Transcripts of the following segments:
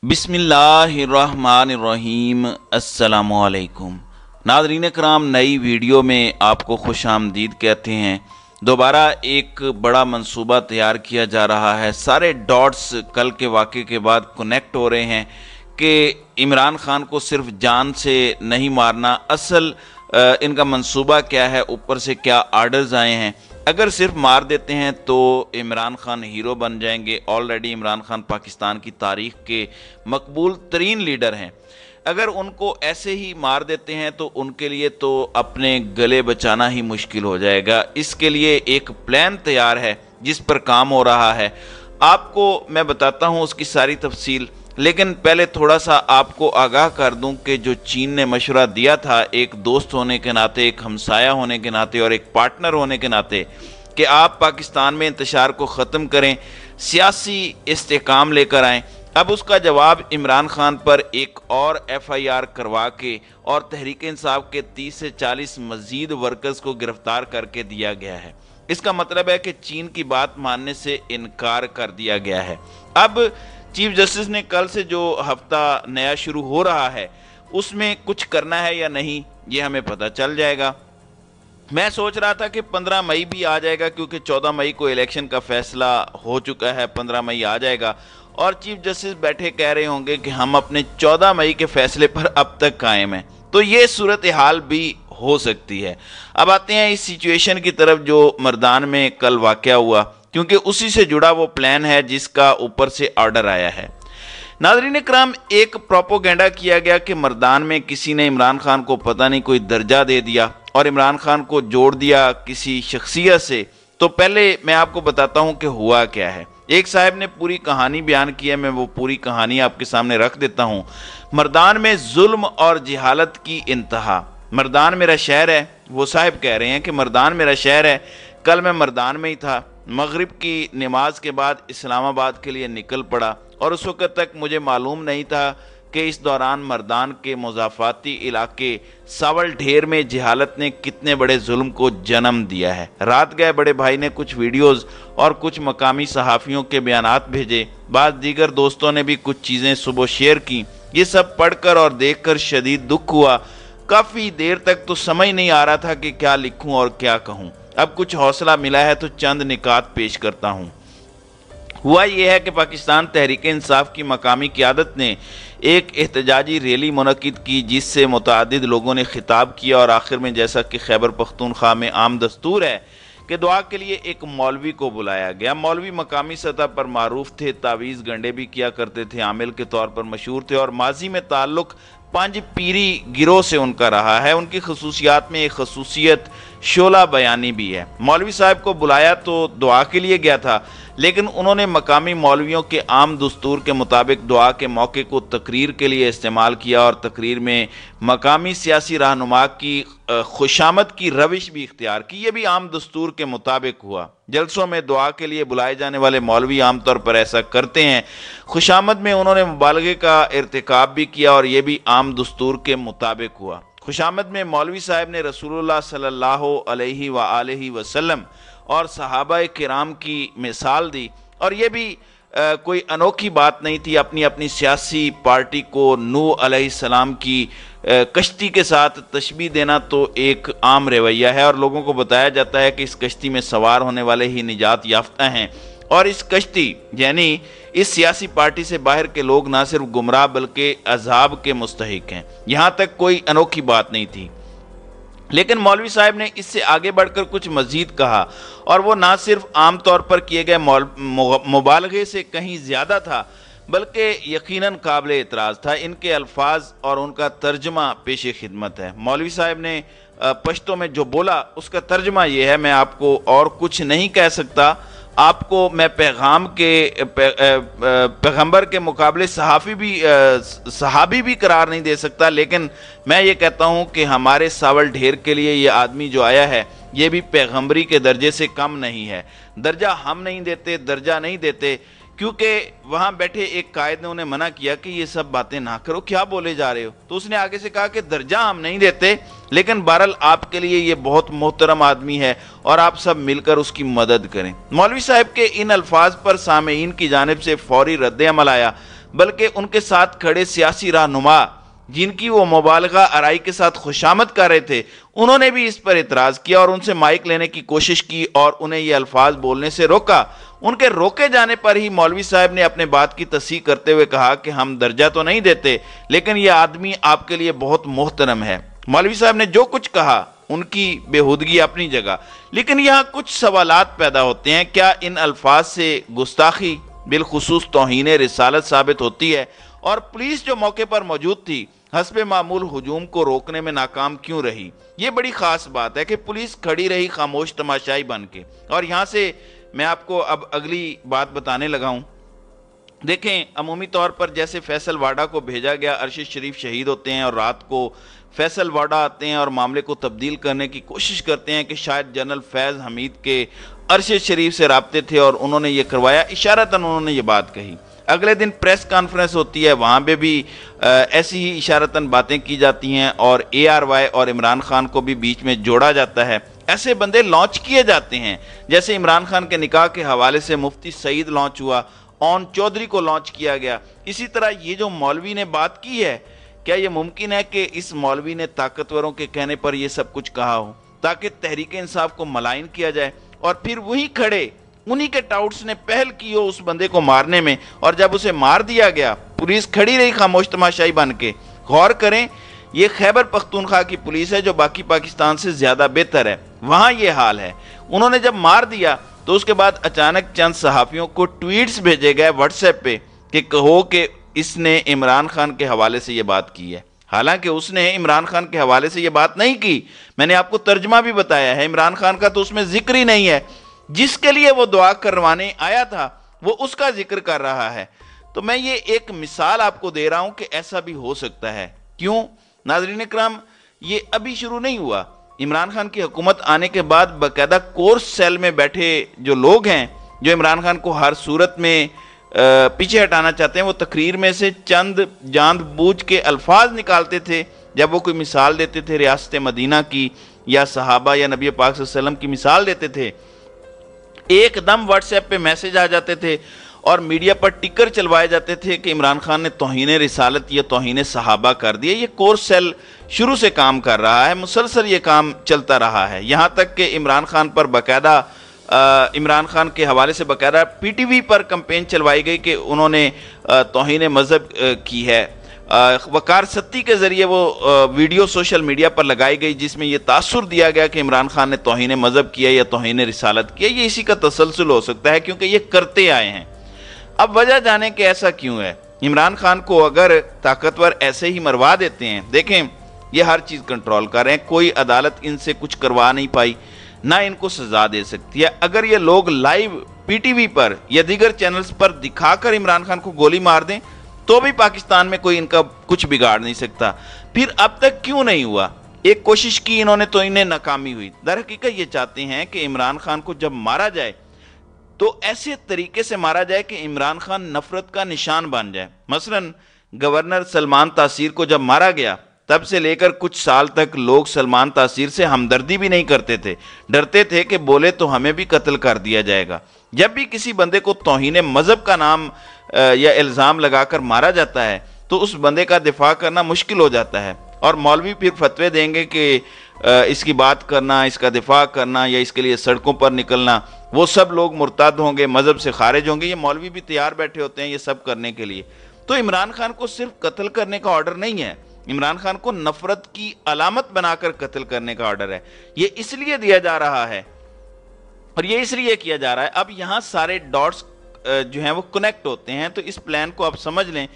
बिस्मिल्लाहिर्रहमानिर्रहीम। अस्सलामुअलैकुम नाज़रीन कराम, नई वीडियो में आपको खुश आमदीद कहते हैं। दोबारा एक बड़ा मंसूबा तैयार किया जा रहा है। सारे डॉट्स कल के वाक़े के बाद कनेक्ट हो रहे हैं कि इमरान खान को सिर्फ जान से नहीं मारना, असल इनका मंसूबा क्या है, ऊपर से क्या आर्डर्स आए हैं। अगर सिर्फ मार देते हैं तो इमरान खान हीरो बन जाएंगे। ऑलरेडी इमरान खान पाकिस्तान की तारीख के मकबूल तरीन लीडर हैं। अगर उनको ऐसे ही मार देते हैं तो उनके लिए तो अपने गले बचाना ही मुश्किल हो जाएगा। इसके लिए एक प्लान तैयार है जिस पर काम हो रहा है। आपको मैं बताता हूँ उसकी सारी तफसील, लेकिन पहले थोड़ा सा आपको आगाह कर दूं कि जो चीन ने मशवरा दिया था, एक दोस्त होने के नाते, एक हमसाया होने के नाते और एक पार्टनर होने के नाते, कि आप पाकिस्तान में इंतशार को ख़त्म करें, सियासी इस्तेकाम लेकर आएँ। अब उसका जवाब इमरान खान पर एक और FIR करवा के और तहरीक इंसाफ के 30 से 40 मज़ीद वर्कर्स को गिरफ्तार करके दिया गया है। इसका मतलब है कि चीन की बात मानने से इनकार कर दिया गया है। अब चीफ जस्टिस ने कल से जो हफ्ता नया शुरू हो रहा है उसमें कुछ करना है या नहीं, ये हमें पता चल जाएगा। मैं सोच रहा था कि 15 मई भी आ जाएगा, क्योंकि 14 मई को इलेक्शन का फैसला हो चुका है। 15 मई आ जाएगा और चीफ जस्टिस बैठे कह रहे होंगे कि हम अपने 14 मई के फैसले पर अब तक कायम हैं। तो ये सूरत हाल भी हो सकती है। अब आते हैं इस सिचुएशन की तरफ जो मर्दान में कल वाक़या हुआ, क्योंकि उसी से जुड़ा वो प्लान है जिसका ऊपर से ऑर्डर आया है। नाज़रीन इकराम, एक प्रोपोगेंडा किया गया कि मर्दान में किसी ने इमरान खान को पता नहीं कोई दर्जा दे दिया और इमरान खान को जोड़ दिया किसी शख्सियत से। तो पहले मैं आपको बताता हूँ कि हुआ क्या है। एक साहब ने पूरी कहानी बयान की है, मैं वो पूरी कहानी आपके सामने रख देता हूँ। मर्दान में जुल्म और जहालत की इंतहा। मर्दान मेरा शहर है, वो साहब कह रहे हैं कि मर्दान मेरा शहर है। कल मैं मर्दान में ही था, मगरिब की नमाज के बाद इस्लामाबाद के लिए निकल पड़ा और उस वक़्त तक मुझे मालूम नहीं था कि इस दौरान मर्दान के मुज़ाफ़ाती इलाके सावल ढेर में जहालत ने कितने बड़े जुल्म को जन्म दिया है। रात गए बड़े भाई ने कुछ वीडियोज़ और कुछ मकामी सहाफ़ियों के बयानात भेजे। बाद दीगर दोस्तों ने भी कुछ चीज़ें सुबह शेयर की। ये सब पढ़कर और देखकर शदीद दुख हुआ। काफ़ी देर तक तो समझ नहीं आ रहा था कि क्या लिखूं और क्या कहूं। अब कुछ हौसला मिला है तो चंद निकात पेश करता हूं। हुआ यह है कि पाकिस्तान तहरीक इंसाफ की मकामी क़यादत ने एक एहतजाजी रैली मुनक़िद की, जिससे मुतअद्दिद लोगों ने खिताब किया और आखिर में, जैसा कि खैबर पख्तूनख्वा में आम दस्तूर है, कि दुआ के लिए एक मौलवी को बुलाया गया। मौलवी मकामी सतह पर मारूफ थे, तावीज़ गंडे भी किया करते थे, आमिल के तौर पर मशहूर थे और माजी में ताल्लुक़ पंज पीरी गिरोह से उनका रहा है। उनकी खसूसियात में एक खसूसियत शोला बयानी भी है। मौलवी साहब को बुलाया तो दुआ के लिए गया था, लेकिन उन्होंने मकामी मौलवियों के आम दस्तूर के मुताबिक दुआ के मौके को तकरीर के लिए इस्तेमाल किया और तकरीर में मकामी सियासी रहनुमा की खुशामद की रविश भी इख्तियार की। ये भी आम दस्तूर के मुताबिक हुआ। जलसों में दुआ के लिए बुलाए जाने वाले मौलवी आमतौर पर ऐसा करते हैं। खुशामद में उन्होंने मुबालगे का इर्तिकाब भी किया और ये भी आम दस्तूर के मुताबिक हुआ। खुशामद में मौलवी साहब ने रसूलुल्लाह सल्लल्लाहु अलैहि वसल्लम और सहाबा किराम की मिसाल दी और ये भी कोई अनोखी बात नहीं थी। अपनी अपनी सियासी पार्टी को नूह अलैहिस्सलाम की कश्ती के साथ तशबीह देना तो एक आम रवैया है और लोगों को बताया जाता है कि इस कश्ती में सवार होने वाले ही निजात याफ्ता हैं और इस कश्ती यानी इस सियासी पार्टी से बाहर के लोग ना सिर्फ गुमराह बल्कि अजाब के मुस्तहिक हैं। यहाँ तक कोई अनोखी बात नहीं थी। लेकिन मौलवी साहब ने इससे आगे बढ़कर कुछ मज़ीद कहा और वो ना सिर्फ आम तौर पर किए गए मुबालगे से कहीं ज़्यादा था, बल्कि यकीनन काबिल एतराज़ था। इनके अल्फाज और उनका तर्जमा पेश खिदमत है। मौलवी साहब ने पश्तो में जो बोला उसका तर्जमा ये है, मैं आपको और कुछ नहीं कह सकता। आपको मैं पैगाम के पैगंबर के मुकाबले सहाबी भी करार नहीं दे सकता, लेकिन मैं ये कहता हूँ कि हमारे सावल ढेर के लिए ये आदमी जो आया है ये भी पैगंबरी के दर्जे से कम नहीं है। दर्जा हम नहीं देते, दर्जा नहीं देते, क्योंकि वहाँ बैठे एक कायद ने उन्हें मना किया कि ये सब बातें ना करो, क्या बोले जा रहे हो। तो उसने आगे से कहा कि दर्जा हम नहीं देते, लेकिन बहरहाल आपके लिए ये बहुत मोहतरम आदमी है और आप सब मिलकर उसकी मदद करें। मौलवी साहब के इन अल्फाज पर सामेईन की जानिब से फौरी रद्द अमल आया। बल्कि उनके साथ खड़े सियासी रहनुमा जिनकी वो मुबालगा आराई के साथ खुशामद कर रहे थे, उन्होंने भी इस पर इतराज़ किया और उनसे माइक लेने की कोशिश की और उन्हें ये अल्फाज बोलने से रोका। उनके रोके जाने पर ही मौलवी साहब ने अपने बात की तस्दीक करते हुए कहा कि हम दर्जा तो नहीं देते, लेकिन यह आदमी आपके लिए बहुत मोहतरम है। मौलवी साहब ने जो कुछ कहा उनकी बेहूदगी अपनी जगह, लेकिन यहाँ कुछ सवालात पैदा होते हैं। क्या इन अल्फाज से गुस्ताखी बिलखुसूस तौहीन रिसालत साबित होती है? और पुलिस जो मौके पर मौजूद थी हस्बे मामूल हुजूम को रोकने में नाकाम क्यों रही? ये बड़ी खास बात है कि पुलिस खड़ी रही खामोश तमाशाई बन के। और यहाँ से मैं आपको अब अगली बात बताने लगा हूँ। देखें, अमूमी तौर पर जैसे फैसल वाडा को भेजा गया, अरशद शरीफ शहीद होते हैं और रात को फैसल वाडा आते हैं और मामले को तब्दील करने की कोशिश करते हैं कि शायद जनरल फैज़ हमीद के अरशद शरीफ से राब्ते थे और उन्होंने ये करवाया। इशारतन उन्होंने ये बात कही। अगले दिन प्रेस कॉन्फ्रेंस होती है, वहाँ पे भी ऐसी ही इशारतन बातें की जाती हैं और ARY और इमरान खान को भी बीच में जोड़ा जाता है। ऐसे बंदे लॉन्च किए जाते हैं, जैसे इमरान खान के निकाह के हवाले से मुफ्ती सईद लॉन्च हुआ, ओन चौधरी को लॉन्च किया गया। इसी तरह ये जो मौलवी ने बात की है, क्या ये मुमकिन है कि इस मौलवी ने ताकतवरों के कहने पर यह सब कुछ कहा हो ताकि तहरीक इंसाफ को मलाइन किया जाए और फिर वही खड़े उन्हीं के टाउट्स ने पहल की हो उस बंदे को मारने में, और जब उसे मार दिया गया पुलिस खड़ी रही खामोश तमाशाई बन के? गौर करें, ये खैबर पख्तूनख्वा की पुलिस है जो बाकी पाकिस्तान से ज़्यादा बेहतर है। वहाँ ये हाल है। उन्होंने जब मार दिया तो उसके बाद अचानक चंद सहाफ़ियों को ट्वीट्स भेजे गए व्हाट्सएप पे कि कहो कि इसने इमरान खान के हवाले से ये बात की है। हालांकि उसने इमरान खान के हवाले से ये बात नहीं की। मैंने आपको तर्जमा भी बताया है, इमरान खान का तो उसमें जिक्र ही नहीं है। जिसके लिए वो दुआ करवाने आया था वो उसका जिक्र कर रहा है। तो मैं ये एक मिसाल आपको दे रहा हूं कि ऐसा भी हो सकता है। क्यों नाज़रीन इकराम, ये अभी शुरू नहीं हुआ। इमरान खान की हुकूमत आने के बाद बाकायदा कोर्स सेल में बैठे जो लोग हैं जो इमरान खान को हर सूरत में पीछे हटाना चाहते हैं, वो तकरीर में से चंद जानबूझ के अल्फाज निकालते थे जब वो कोई मिसाल देते थे रियासत मदीना की या सहाबा या नबी पाक सल्लल्लाहु अलैहि वसल्लम की मिसाल देते थे। एकदम व्हाट्सएप पे मैसेज आ जाते थे और मीडिया पर टिकर चलवाए जाते थे कि इमरान खान ने तौहीन रिसालत या तौहीन सहाबा कर दिए। ये कोर्स सेल शुरू से काम कर रहा है, मुसलसल ये काम चलता रहा है, यहाँ तक कि इमरान खान पर बाकायदा इमरान खान के हवाले से बाकायदा PTV पर कैंपेन चलवाई गई कि उन्होंने तौहीन मज़हब की है। वकार सत्ती के ज़रिए वो वीडियो सोशल मीडिया पर लगाई गई जिसमें ये तासुर दिया गया कि इमरान खान ने तौहीन मज़हब किया या तौहीन रिसालत किया। ये इसी का तसलसल हो सकता है क्योंकि ये करते आए हैं। अब वजह जाने कि ऐसा क्यों है। इमरान खान को अगर ताकतवर ऐसे ही मरवा देते हैं, देखें ये हर चीज़ कंट्रोल कर रहे हैं, कोई अदालत इनसे कुछ करवा नहीं पाई, ना इनको सजा दे सकती है। अगर ये लोग लाइव PTV पर या दीगर चैनल्स पर दिखाकर इमरान खान को गोली मार दें तो भी पाकिस्तान में कोई इनका कुछ बिगाड़ नहीं सकता। फिर अब तक क्यों नहीं हुआ? एक कोशिश की इन्होंने तो इन्हें नाकामी हुई। दरहकीकत ये चाहते हैं कि इमरान खान को जब मारा जाए तो ऐसे तरीके से मारा जाए कि इमरान खान नफरत का निशान बन जाए। मसलन गवर्नर सलमान तासीर को जब मारा गया तब से लेकर कुछ साल तक लोग सलमान तासीर से हमदर्दी भी नहीं करते थे, डरते थे कि बोले तो हमें भी कत्ल कर दिया जाएगा। जब भी किसी बंदे को तौहीन मज़हब का नाम या इल्ज़ाम लगाकर मारा जाता है तो उस बंदे का दिफा करना मुश्किल हो जाता है और मौलवी फिर फतवे देंगे कि इसकी बात करना, इसका दिफा करना या इसके लिए सड़कों पर निकलना, वो सब लोग मुर्ताद होंगे, मज़हब से खारिज होंगे। ये मौलवी भी तैयार बैठे होते हैं ये सब करने के लिए। तो इमरान खान को सिर्फ कत्ल करने का ऑर्डर नहीं है, इमरान खान को नफरत की अलामत बनाकर कत्ल करने का ऑर्डर है। ये इसलिए दिया जा रहा है और ये इसलिए किया जा रहा है। अब यहाँ सारे डॉट्स जो हैं वो कनेक्ट होते हैं। तो इस प्लान को आप समझ लें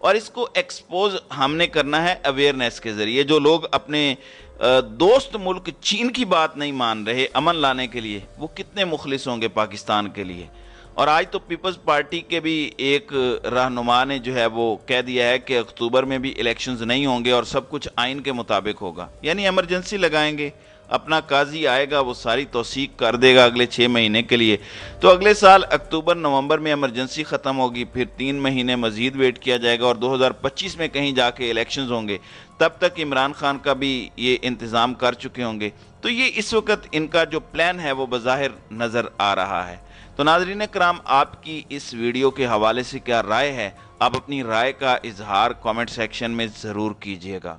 और इसको एक्सपोज हमने करना है अवेयरनेस के ज़रिए। जो लोग अपने दोस्त मुल्क चीन की बात नहीं मान रहे अमन लाने के लिए, वो कितने मुखलिस होंगे पाकिस्तान के लिए। और आज तो पीपल्स पार्टी के भी एक रहनुमा ने जो है वो कह दिया है कि अक्टूबर में भी इलेक्शंस नहीं होंगे और सब कुछ आइन के मुताबिक होगा, यानी इमरजेंसी लगाएंगे। अपना काजी आएगा वो सारी तौसीक कर देगा अगले 6 महीने के लिए। तो अगले साल अक्टूबर नवंबर में इमरजेंसी ख़त्म होगी, फिर 3 महीने मज़ीद वेट किया जाएगा और 2025 में कहीं जाके इलेक्शंस होंगे। तब तक इमरान खान का भी ये इंतज़ाम कर चुके होंगे। तो ये इस वक्त इनका जो प्लान है वो बज़ाहिर नज़र आ रहा है। तो नाज़रीन करام, आपकी इस वीडियो के हवाले से क्या राय है? आप अपनी राय का इजहार कमेंट सेक्शन में ज़रूर कीजिएगा।